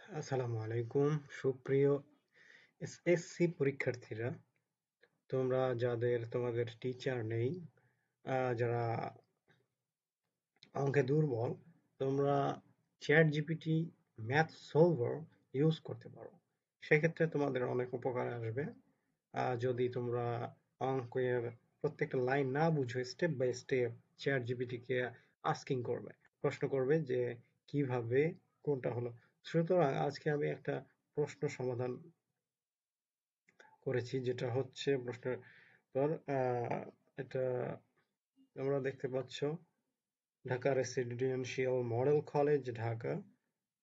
আসসালামু আলাইকুম সুপ্রিয় এসএসসি পরীক্ষার্থীরা, তোমরা তোমাদের টিচার নেই, যারা অঙ্কে দুর্বল, তোমরা chat GPT math solver use করতে পারো। সেক্ষেত্রে তোমাদের অনেক উপকার আসবে। যদি তোমরা অঙ্কের প্রত্যেকটা লাইন না বুঝো, স্টেপ বাই স্টেপ চ্যাট জিপিটিকে আস্কিং করবে, প্রশ্ন করবে যে কিভাবে কোনটা হলো। সুতরাং আজকে আমি একটা প্রশ্ন সমাধান করেছি, যেটা হচ্ছে প্রশ্নের পর এটা তোমরা দেখতে পাচ্ছ, Dhaka residential model college Dhaka,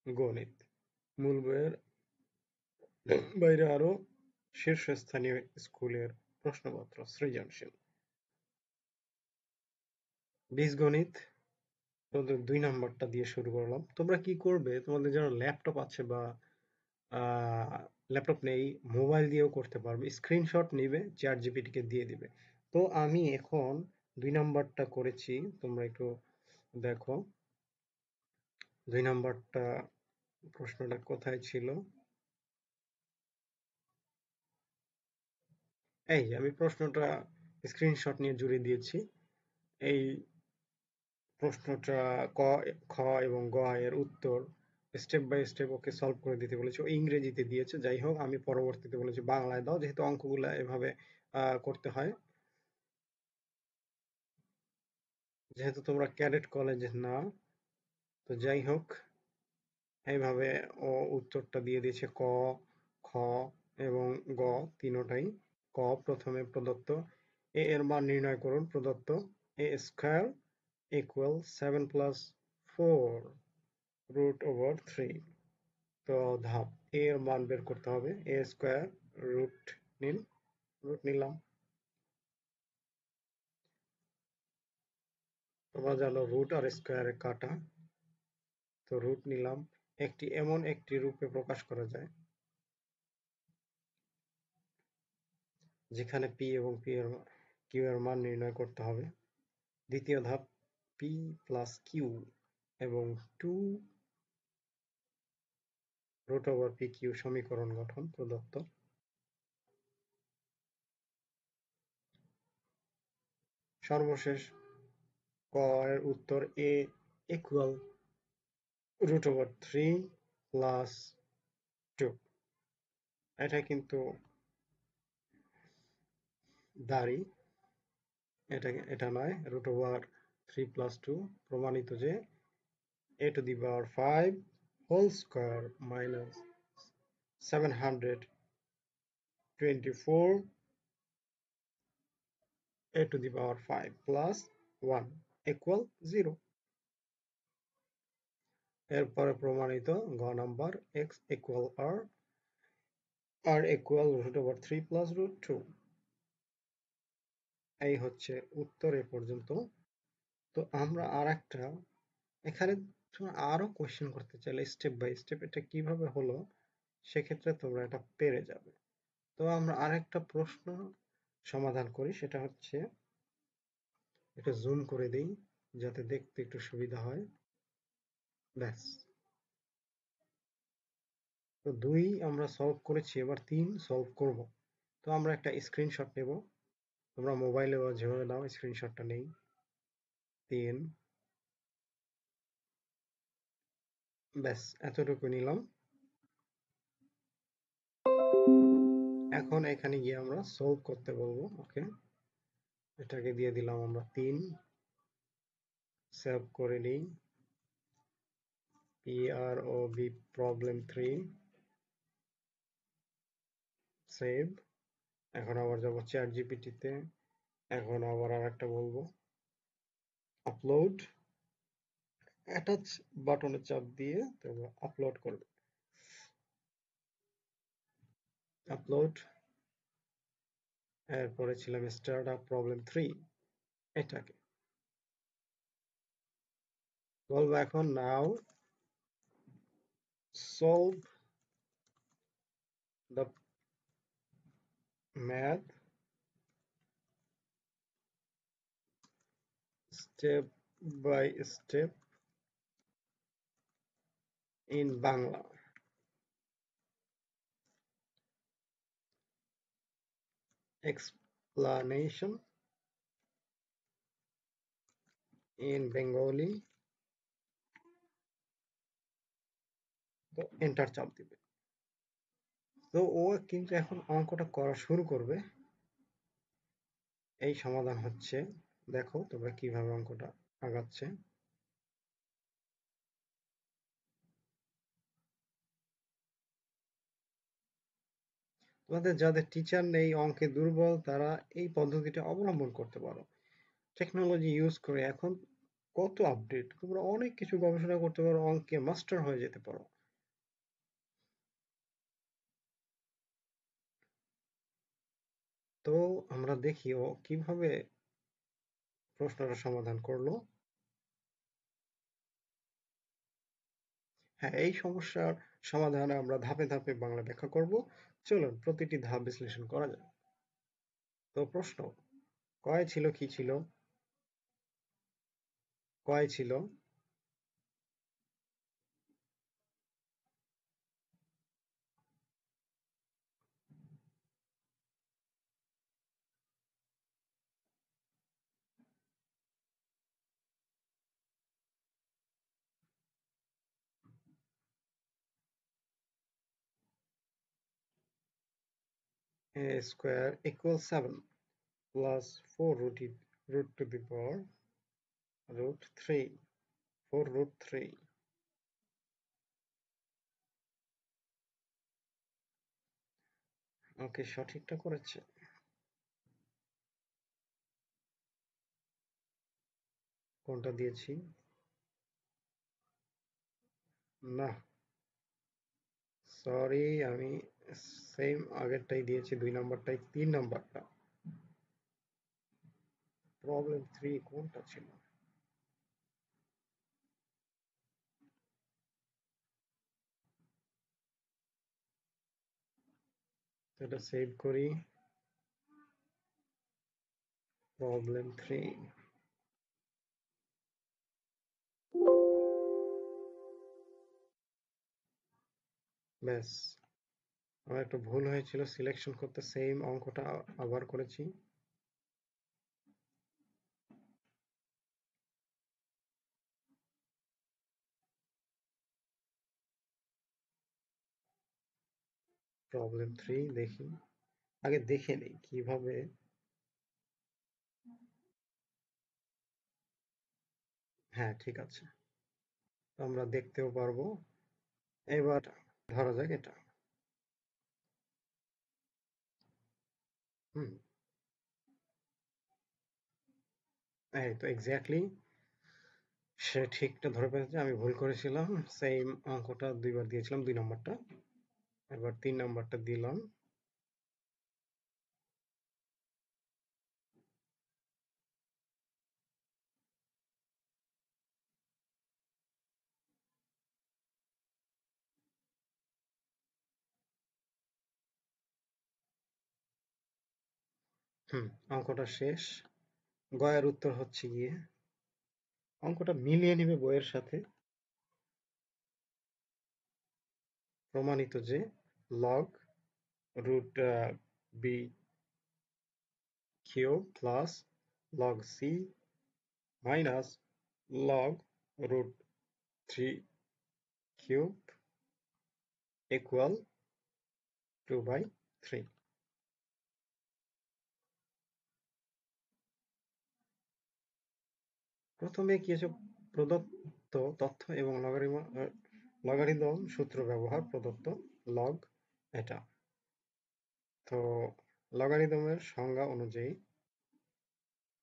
গণিত। মূল বইয়ের বাইরে আরো শীর্ষস্থানীয় স্কুলের প্রশ্নপত্র, সৃজনশীল, বীজগণিত। তোমাদের 2 নাম্বারটা দিয়ে শুরু করলাম। তোমরা কি করবে, তোমাদের যারা ল্যাপটপ আছে বা ল্যাপটপ নেই, মোবাইল দিয়েও করতে পারবে। স্ক্রিনশট নিবে, চ্যাট জিপিটিকে দিয়ে দিবে। তো আমি এখন 2 নাম্বারটা করেছি, তোমরা একটু দেখো। 2 নাম্বারটা প্রশ্নটা কোথায় ছিল? এই যে আমি প্রশ্নটা স্ক্রিনশট নিয়ে জুড়ে দিয়েছি। এই প্রশ্নটা ক, খ এবং গ এর উত্তর step by step okay solve করে দিতে বলেছে। ও ইংরেজিতে দিয়েছে, যাই হোক আমি পরবর্তীতে বলেছি বাংলায় দাও, যেহেতু অঙ্কগুলা এভাবে করতে হয়। যেহেতু তোমরা ক্যাডেট কলেজে না, তো যাই হোক এইভাবে ও উত্তরটা দিয়ে দিয়েছে। ক, খ এবং গ তিনোটাই। ক, প্রথমে প্রদত্ত এ এর মান নির্ণয় করুন। প্রদত্ত a square equal 7 plus 4 root over 3। তো ধাপ, এ এর মান বের করতে হবে। এ স্কয়ার রুট নিন, রুট নিলাম। তোমরা জানো রুট আর স্কয়ারে কাটা, তো রুট নিলাম। এমন একটি রূপে প্রকাশ করা যায় যেখানে পি এবং কিউ এর মান নির্ণয় করতে হবে। দ্বিতীয় ধাপ, পি প্লাস কিউ এবং 2 রুট ওভার পি কিউ সমীকরণ গঠন। প্রদত্ত সর্বশেষ ক এর উত্তর এ ইকুয়াল রুট ওভার 3 প্লাস 2। এটা কিন্তু দাঁড়ি, এটা নয়। রুট ওভার 3 প্লাস 2 প্রমাণিত যে a to the power 5 whole square minus 724 a to the power 5 plus 1 equal 0। এরপরে প্রমাণিত গ number, x equal r equal root over 3 plus root 2। এই হচ্ছে উত্তর এ পর্যন্ত। তো আমরা আর একটা, এখানে তোমরা আরো কোয়েশ্চেন করতে চাইলে স্টেপ বাই স্টেপ এটা কিভাবে হলো, সেক্ষেত্রে তোমরা এটা পেরে যাবে। তো আমরা আরেকটা প্রশ্ন সমাধান করি, সেটা হচ্ছে, এটা জুম করে দেই যাতে দেখতে একটু সুবিধা হয়। ব্যাস, তো 2 আমরা সলভ করেছি, এবার 3 সলভ করব। তো আমরা একটা স্ক্রিনশট নেব, তোমরা মোবাইলে যেভাবে নাও স্ক্রিনশটটা নেই। 3, ব্যাস এতটুকু নিলাম। এখন এখানে গিয়ে আমরা সলভ করতে বলবো। ওকে, এটাকে দিয়ে দিলাম আমরা 3, সেভ করে নিই। PROB problem 3, save. এখন আবার যাবো চ্যাট জিপিটিতে। এখন আবার আর একটা বলবো, আপলোড। অ্যাটাচ বাটনে চাপ দিয়ে তোমরা আপলোড করবে। আপলোড। এরপরে ছিলাম স্টার্ট আপ প্রবলেম 3, এটাকে বলবো এখন now solve the math step by step in Bangla. explanation in Bengali, তো এন্টার চাপ দিবে। তো ও কিন্তু এখন অঙ্কটা করা শুরু করবে। এই সমাধান হচ্ছে, দেখো তোমরা কিভাবে অঙ্কটা আগাচ্ছে। তোমাদের যাদের টিচার নেই, অঙ্কে দুর্বল, তারা এই পদ্ধতিটা অবলম্বন করতে পারো। টেকনোলজি ইউজ করে এখন কত আপডেট, তোমরা অনেক কিছু গবেষণা করতে পারো, অঙ্কে মাস্টার হয়ে যেতে পারো। তো আমরা দেখি ও কিভাবে প্রশ্নটা সমাধান করলো। হ্যাঁ, এই সমস্যার সমাধানে আমরা ধাপে ধাপে বাংলা ব্যাখ্যা করব। চলুন প্রতিটি ধাপ বিশ্লেষণ করা যাক। তো প্রশ্ন, কয় ছিল কি ছিল? কয় ছিল a square equals 7 plus 4 root to the power root 3, 4 root 3। ওকে, সঠিকটা করেছে। কোনটা দিয়েছি? না, সরি, আমি সেম আগেরটাই দিয়েছি, 2 নাম্বারটাই, 3 নাম্বারটা। প্রবলেম 3 কোনটা ছিল? এটা সেভ করি। প্রবলেম 3। ব্যাস, আমার একটু ভুল হয়েছিল সিলেকশন করতে, সেম অঙ্কটা আবার করেছি। প্রবলেম 3 দেখি, আগে দেখে নেই কিভাবে। হ্যাঁ, ঠিক আছে, আমরা দেখতেও পারবো। এবার ধরা যাক এটা। হুম, এই তো এক্স্যাক্টলি সে ঠিকটা ধরে ফেলেছে, আমি ভুল করেছিলাম। সেম অঙ্কটা 2 বার দিয়েছিলাম, 2 নম্বরটা। এবার 3 নম্বরটা দিলাম। হুম, অঙ্কটা শেষ। গয়ের উত্তর হচ্ছে গিয়ে, অঙ্কটা মিলিয়ে নিবে বইয়ের সাথে। প্রমাণিত যে log root b cube plus log c minus log root 3 cube equal 2/3। প্রথমে কি হচ্ছে, প্রদত্ত তথ্য এবং লগারিদম সূত্র ব্যবহার, প্রদত্ত লগ এটা। তো লগারিদমের সংজ্ঞা অনুযায়ী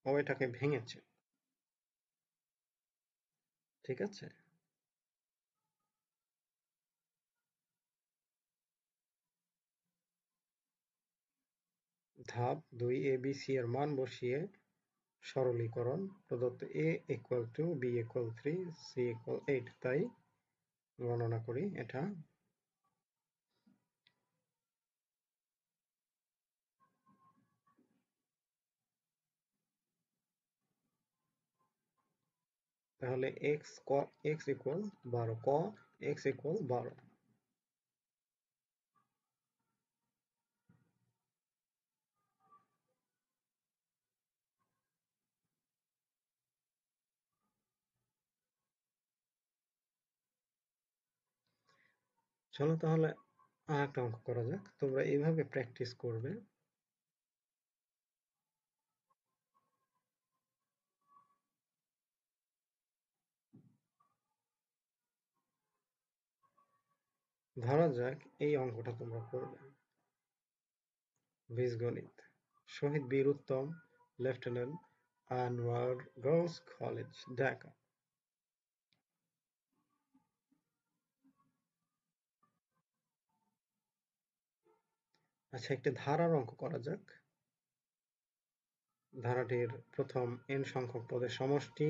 ও এটাকে ভেঙেছে, ঠিক আছে। ধাপ 2, এ বি সি এর মান বসিয়ে সরলীকরণ, প্রদত্ত a equal to b equal 3, c equal 8, তাই গণনা করি এটা। তাহলে x ইকুয়াল 12, ক x ইকুয়াল 12। চলো তাহলে আরেকটা অঙ্ক করা যাক। তোমরা এইভাবে প্র্যাকটিস করবে। ধরা যাক এই অঙ্কটা তোমরা করবে। বীজগণিত, Shaheed Bir Uttam, Lieutenant, Anwar Girls College, Dhaka. আচ্ছা, একটি ধারার অঙ্ক করা যাক। ধারাটির প্রথম n সংখ্যক পদের সমষ্টি,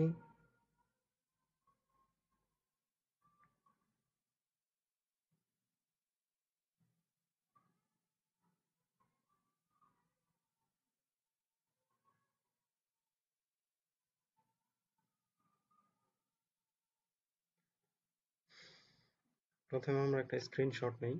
প্রথমে আমরা একটা স্ক্রিনশট নেই।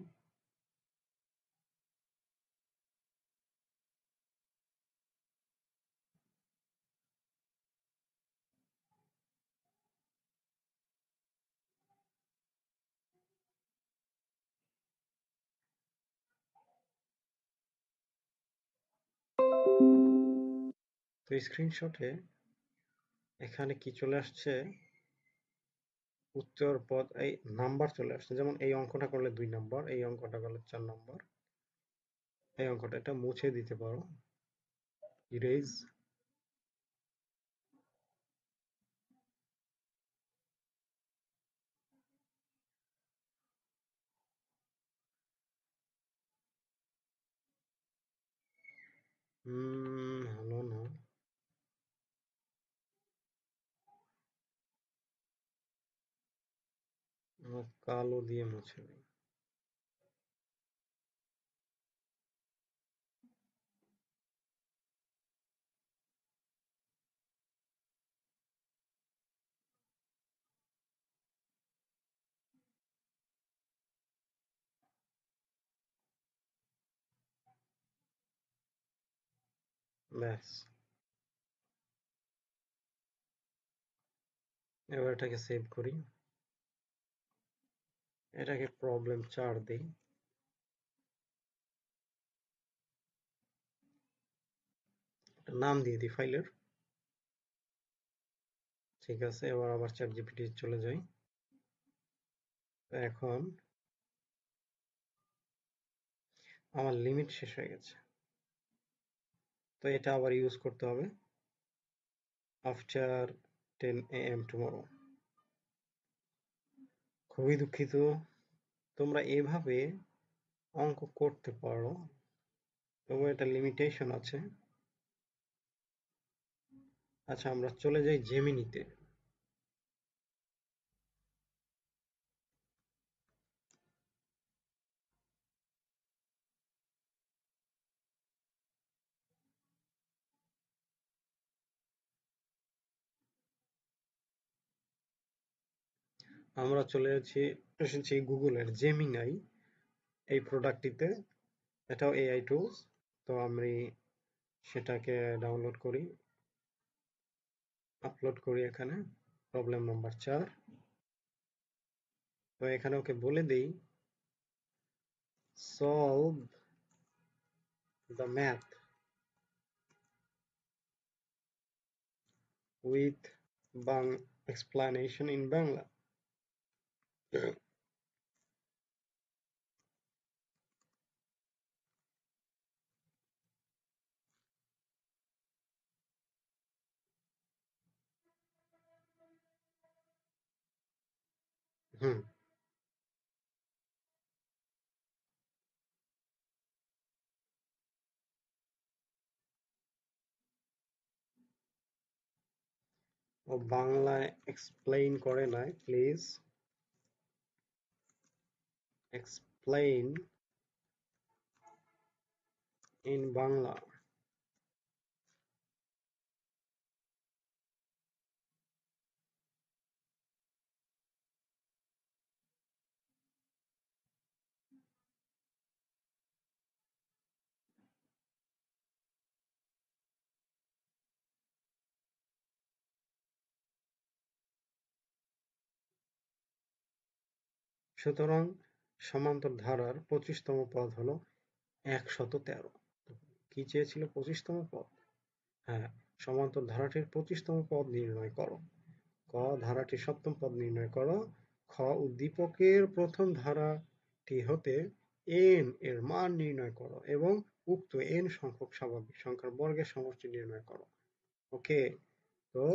তো স্ক্রিনশটে এখানে কি চলে আসছে, উত্তর পদ এই নাম্বার চলে আসছে। যেমন এই অঙ্কটা করলে 2 নাম্বার, এই অঙ্কটা করলে 4 নাম্বার, এই অঙ্কটা এটা মুছে দিতে পারো, ইরেজ। হলো না, কালো দিয়ে মুছে দিই। ব্যাস, এবার এটাকে সেভ করি, এটাকে প্রবলেম 4 দিই। নাম দিয়ে দিই ফাইলের। ঠিক আছে, এবার আবার চ্যাট জিপিটি চলে যাই। এখন আমার লিমিট শেষ হয়ে গেছে, তো এটা আবার ইউজ করতে হবে আফটার 10 AM টুমরো। খুবই দুঃখিত, তোমরা এভাবে অঙ্ক করতে পারো, তবু এটা লিমিটেশন আছে। আচ্ছা, আমরা চলে যাই জেমিনিতে। আমরা চলে এসেছি গুগলের জেমিনাই এই প্রোডাক্টটিতে। এটাও এআই টুলস। তো আমি সেটাকে ডাউনলোড করি, আপলোড করি এখানে। Problem number 4। তো এখানে ওকে বলে দেই solve the math with explanation in Bangla. হুম, ও বাংলায় এক্সপ্লেইন করে নাই, প্লিজ এক্সপ্লেইন ইন বাংলা। সুতরাং সমান্তর ধারার 25তম পদ হলো 113। কি চেয়েছিল 25তম পদ? হ্যাঁ, সমান্তর ধারাটির 25তম পদ নির্ণয় করো। ক ধারাটির 7ম পদ নির্ণয় করো। খ উদ্দীপকের প্রথম ধারাটি হতে n এর মান নির্ণয় করো এবং উক্ত n সংখ্যক স্বাভাবিক সংখ্যার বর্গের সমষ্টি নির্ণয় করো। ওকে, তো